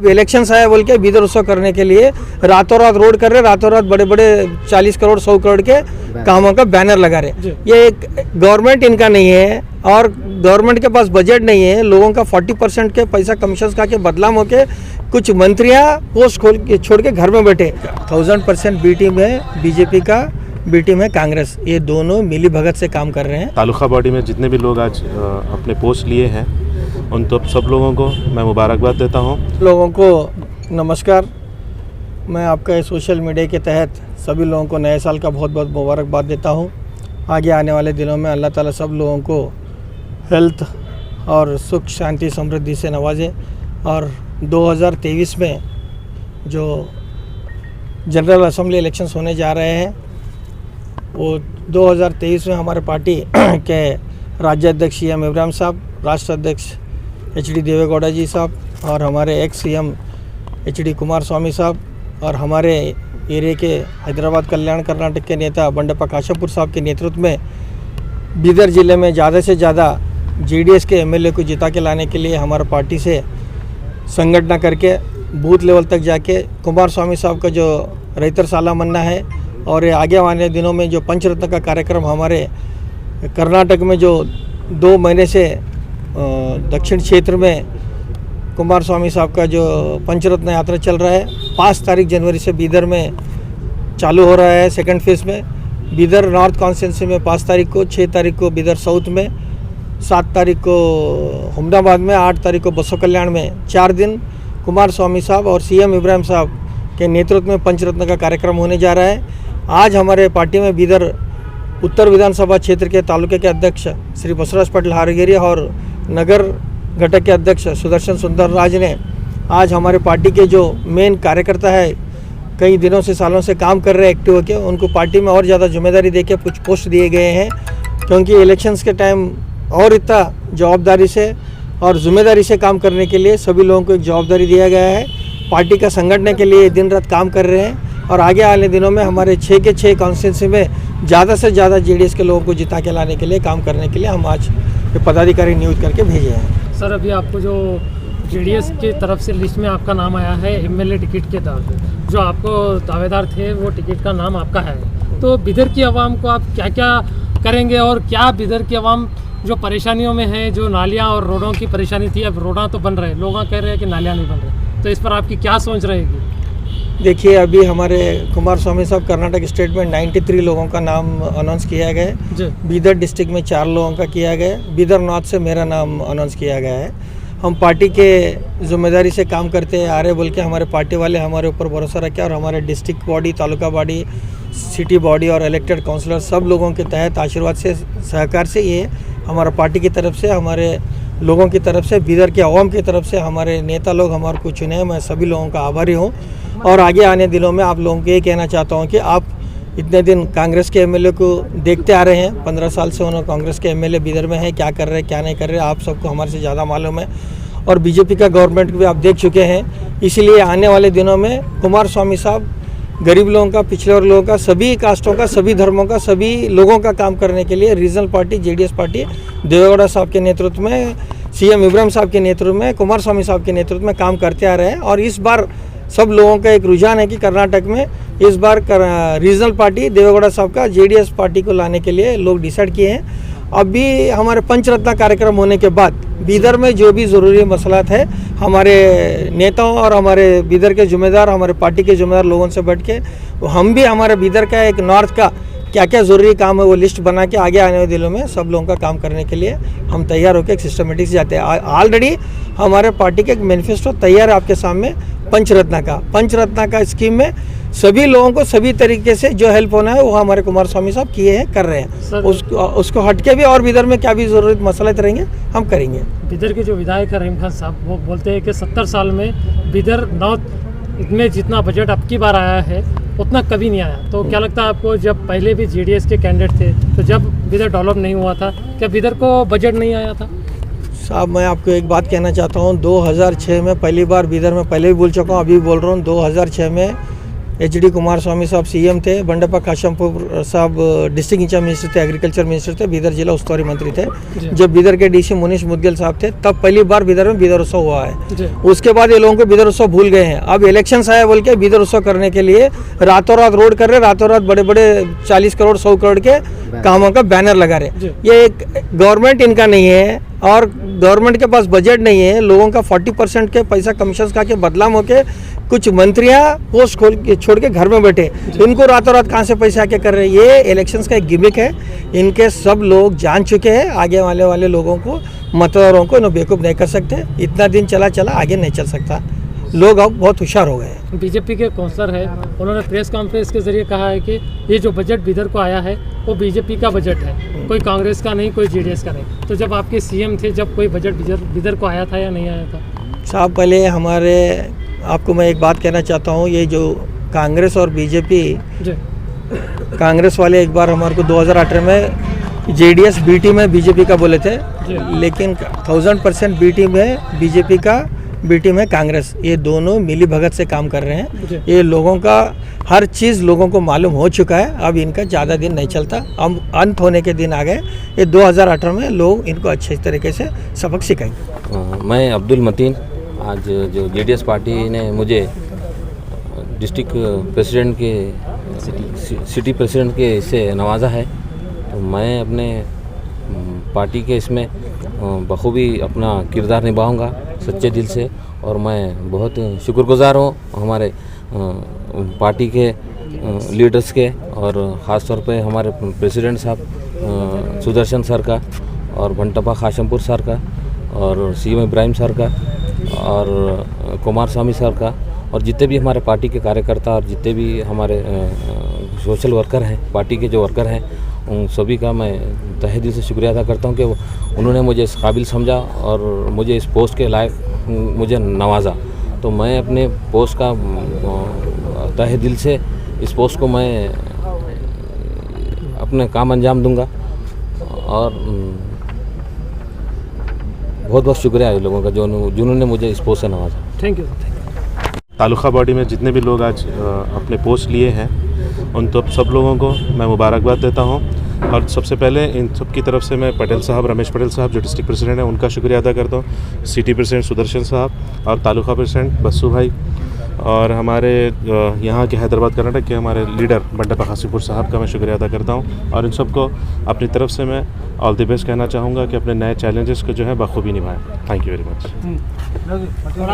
Election आया बोल के बीदर उत्सव करने के लिए रातों रात रोड कर रहे, रातों रात बड़े बड़े 40 करोड़ 100 करोड़ के कामों का बैनर लगा रहे। ये एक गवर्नमेंट इनका नहीं है और गवर्नमेंट के पास बजट नहीं है। लोगों का 40% के पैसा कमीशन खा के बदलाव होके कुछ मंत्रियां पोस्ट खोल के छोड़ के घर में बैठे। 1000% बी टीम है बीजेपी का, बी टीम है कांग्रेस, ये दोनों मिली भगत से काम कर रहे हैं। तालुका बॉडी में जितने भी लोग आज अपने पोस्ट लिए हैं उन तो सब लोगों को मैं मुबारकबाद देता हूं। लोगों को नमस्कार। मैं आपका इस सोशल मीडिया के तहत सभी लोगों को नए साल का बहुत बहुत मुबारकबाद देता हूं। आगे आने वाले दिनों में अल्लाह ताला सब लोगों को हेल्थ और सुख शांति समृद्धि से नवाजे और 2023 में जो जनरल असेंबली इलेक्शंस होने जा रहे हैं वो 2023 में हमारे पार्टी के राज्य अध्यक्ष सीएम इब्राहिम साहब, राष्ट्र अध्यक्ष HD देवेगौड़ा जी साहब और हमारे एक्स सीएम HD कुमार स्वामी साहब और हमारे एरिया के हैदराबाद कल्याण कर्नाटक के नेता बंडप्पा काशापुर साहब के नेतृत्व में बीदर ज़िले में ज़्यादा से ज़्यादा JDS के MLA को जिता के लाने के लिए हमारा पार्टी से संगठन करके बूथ लेवल तक जाके कुमार स्वामी साहब का जो रैतर साला मन्ना है और आगे आने दिनों में जो पंचरत्न का कार्यक्रम हमारे कर्नाटक में जो 2 महीने से दक्षिण क्षेत्र में कुमार स्वामी साहब का जो पंचरत्न यात्रा चल रहा है 5 तारीख जनवरी से बीदर में चालू हो रहा है। सेकंड फेज़ में बीदर नॉर्थ कॉन्स्टिट्यूंसी में 5 तारीख को, 6 तारीख को बीदर साउथ में, 7 तारीख को हुमनाबाद में, 8 तारीख को बसव कल्याण में 4 दिन कुमार स्वामी साहब और सीएम इब्राहिम साहब के नेतृत्व में पंचरत्न का कार्यक्रम होने जा रहा है। आज हमारे पार्टी में बीदर उत्तर विधानसभा क्षेत्र के तालुके के अध्यक्ष श्री बसवराज पाटिल हारगेरी और नगर घटक के अध्यक्ष सुदर्शन सुंदर राज ने आज हमारे पार्टी के जो मेन कार्यकर्ता है कई दिनों से सालों से काम कर रहे हैं एक्टिव होकर, उनको पार्टी में और ज़्यादा जिम्मेदारी देके कुछ पोस्ट दिए गए हैं क्योंकि इलेक्शंस के टाइम और इतना जवाबदारी से और जिम्मेदारी से काम करने के लिए सभी लोगों को एक जवाबदारी दिया गया है। पार्टी का संगठन के लिए दिन रात काम कर रहे हैं और आगे आने दिनों में हमारे 6 के 6 कॉन्स्टिट्यूंसी में ज़्यादा से ज़्यादा JDS के लोगों को जिता के लाने के लिए काम करने के लिए हम आज पदाधिकारी नियुक्त करके भेजे हैं। सर, अभी आपको जो JDS की तरफ से लिस्ट में आपका नाम आया है MLA टिकट के तौर पे, जो आपको दावेदार थे वो टिकट का नाम आपका है, तो बिदर की आवाम को आप क्या क्या करेंगे और क्या बिदर की आवाम जो परेशानियों में है, जो नालियाँ और रोडों की परेशानी थी, अब रोडां तो बन रहे, लोग कह रहे हैं कि नालियाँ नहीं बन रहे, तो इस पर आपकी क्या सोच रहेगी? देखिए, अभी हमारे कुमार स्वामी साहब कर्नाटक स्टेट में 93 लोगों का नाम अनाउंस किया गया है। बीदर डिस्ट्रिक्ट में 4 लोगों का किया गया है। बीदर नॉर्थ से मेरा नाम अनाउंस किया गया है। हम पार्टी के जिम्मेदारी से काम करते आ रहे बोल के हमारे पार्टी वाले हमारे ऊपर भरोसा रखे और हमारे district body, taluka body, city body और इलेक्टेड काउंसलर सब लोगों के तहत आशीर्वाद से, सहकार से ये हमारा पार्टी की तरफ से, हमारे लोगों की तरफ से, बीदर के अवाम की तरफ से हमारे नेता लोग हमारे को चुने हैं। मैं सभी लोगों का आभारी हूँ और आगे आने दिनों में आप लोगों को ये कहना चाहता हूँ कि आप इतने दिन कांग्रेस के MLA को देखते आ रहे हैं, 15 साल से उन्होंने कांग्रेस के MLA बीदर में है, क्या कर रहे हैं क्या नहीं कर रहे, आप सबको हमारे से ज़्यादा मालूम है और बीजेपी का गवर्नमेंट भी आप देख चुके हैं। इसीलिए आने वाले दिनों में कुमार स्वामी साहब गरीब लोगों का, पिछड़े वर्ग लोगों का, सभी कास्टों का, सभी धर्मों का, सभी लोगों का काम करने के लिए regional party JDS party Deve Gowda साहब के नेतृत्व में, सीएम इब्राहिम साहब के नेतृत्व में, कुमार स्वामी साहब के नेतृत्व में काम करते आ रहे हैं और इस बार सब लोगों का एक रुझान है कि कर्नाटक में इस बार रीजनल पार्टी देवेगौड़ा साहब का JDS पार्टी को लाने के लिए लोग डिसाइड किए हैं। अभी हमारे पंचरत्न कार्यक्रम होने के बाद बीदर में जो भी ज़रूरी मसलात है हमारे नेताओं और हमारे बीदर के जिम्मेदार, हमारे पार्टी के जिम्मेदार लोगों से बैठ के हम भी हमारे बीदर का एक नॉर्थ का क्या क्या ज़रूरी काम है वो लिस्ट बना के आगे आने वाले दिनों में सब लोगों का काम करने के लिए हम तैयार होकर एक सिस्टमेटिक से जाते हैं। ऑलरेडी हमारे पार्टी का एक मैनिफेस्टो तैयार है आपके सामने पंचरत्न का स्कीम में सभी लोगों को सभी तरीके से जो हेल्प होना है वो हमारे कुमार स्वामी साहब किए हैं, कर रहे हैं। उसको हटके भी और बीदर में क्या भी ज़रूरत मसले रहेंगे हम करेंगे। बीदर के जो विधायक रहीम खान साहब वो बोलते हैं कि 70 साल में बीदर नॉर्थ में जितना बजट अब की बार आया है उतना कभी नहीं आया, तो क्या लगता है आपको, जब पहले भी JDS के कैंडिडेट थे तो जब बीदर डेवलप नहीं हुआ था, क्या बीदर को बजट नहीं आया था? साहब, मैं आपको एक बात कहना चाहता हूँ, 2006 में पहली बार बीदर में पहले भी बोल चुका हूँ, अभी भी बोल रहा हूँ, 2006 में HD कुमार स्वामी साहब CM थे, बंडप्पा काशमपुर साहब डिस्ट्रिक्ट इंचार्ज मिनिस्टर थे, एग्रीकल्चर मिनिस्टर थे, बीदर जिला उस्तुवारी मंत्री थे। जब बीदर के DC मुनीश मुदगिल साहब थे तब पहली बार बीदर में बीदर उत्सव हुआ है। उसके बाद ये लोगों को बीदर उत्सव भूल गए हैं। अब इलेक्शन आया बोल के बीदर उत्सव करने के लिए रातों रात रोड कर रहे, रातों रात बड़े बड़े 40 करोड़ 100 करोड़ के कामों का बैनर लगा रहे। ये एक गवर्नमेंट इनका नहीं है और गवर्नमेंट के पास बजट नहीं है। लोगों का 40% के पैसा कमीशन खा के बदलाम होके कुछ मंत्रियां पोस्ट खोल के छोड़ के घर में बैठे, इनको रातों रात कहाँ से पैसे आके कर रहे हैं। ये इलेक्शंस का एक गिमिक है। इनके सब लोग जान चुके हैं। आगे वाले लोगों को, मतदारों को इन्हें बेवकूफ़ नहीं कर सकते। इतना दिन चला आगे नहीं चल सकता। लोग अब बहुत होशियार हो गए हैं। बीजेपी के काउंसलर है, उन्होंने प्रेस कॉन्फ्रेंस के जरिए कहा है कि ये जो बजट बीदर को आया है वो बीजेपी का बजट है, कोई कांग्रेस का नहीं, कोई जेडीएस का नहीं। तो जब आपके CM थे, जब कोई बजट बीदर को आया था या नहीं आया था? साहब पहले आपको मैं एक बात कहना चाहता हूँ। ये जो कांग्रेस और बीजेपी, कांग्रेस वाले एक बार हमारे को 2018 में JDS BT में बीजेपी का बोले थे, लेकिन 1000% BT में बीजेपी का, BT में कांग्रेस, ये दोनों मिली भगत से काम कर रहे हैं। ये लोगों का हर चीज़ लोगों को मालूम हो चुका है। अब इनका ज़्यादा दिन नहीं चलता, अब अंत होने के दिन आ गए। ये 2018 में लोग इनको अच्छे तरीके से सबक सिखाएंगे। मैं अब्दुल मतीन, आज जो JDS पार्टी ने मुझे डिस्ट्रिक्ट प्रेसिडेंट के, सिटी प्रेसिडेंट के इससे नवाजा है, तो मैं अपने पार्टी के इसमें बखूबी अपना किरदार निभाऊंगा सच्चे दिल से। और मैं बहुत शुक्रगुजार हूँ हमारे पार्टी के लीडर्स के, और ख़ास तौर पे हमारे प्रेसिडेंट साहब सुदर्शन सर का, और बंडप्पा काशमपुर सर का, और CM इब्राहिम सर का, और कुमार स्वामी सर का, और जितने भी हमारे पार्टी के कार्यकर्ता और जितने भी हमारे सोशल वर्कर हैं, पार्टी के जो वर्कर हैं, उन सभी का मैं तहे दिल से शुक्रिया अदा करता हूं कि उन्होंने मुझे इस काबिल समझा और मुझे इस पोस्ट के लायक मुझे नवाजा। तो मैं अपने पोस्ट का तहे दिल से इस पोस्ट को मैं अपने काम अंजाम दूंगा। और बहुत बहुत शुक्रिया है लोगों का जिन्होंने मुझे इस पोस्ट से नवाजा। Thank you. तालुका बॉडी में जितने भी लोग आज अपने पोस्ट लिए हैं, उन सब लोगों को मैं मुबारकबाद देता हूं। और सबसे पहले इन सब की तरफ से मैं पटेल साहब, रमेश पटेल साहब जो डिस्ट्रिक्ट प्रेसिडेंट हैं, उनका शुक्रिया अदा करता हूं। सिटी प्रेसिडेंट सुदर्शन साहब और तालुका प्रेसिडेंट बस्सू भाई, और हमारे यहाँ के हैदराबाद कर्नाटक के हमारे लीडर बंडप्पा काशमपुर साहब का मैं शुक्रिया अदा करता हूँ। और इन सबको अपनी तरफ से मैं ऑल द बेस्ट कहना चाहूँगा कि अपने नए चैलेंजेस को जो है बखूबी निभाएं। Thank you very much.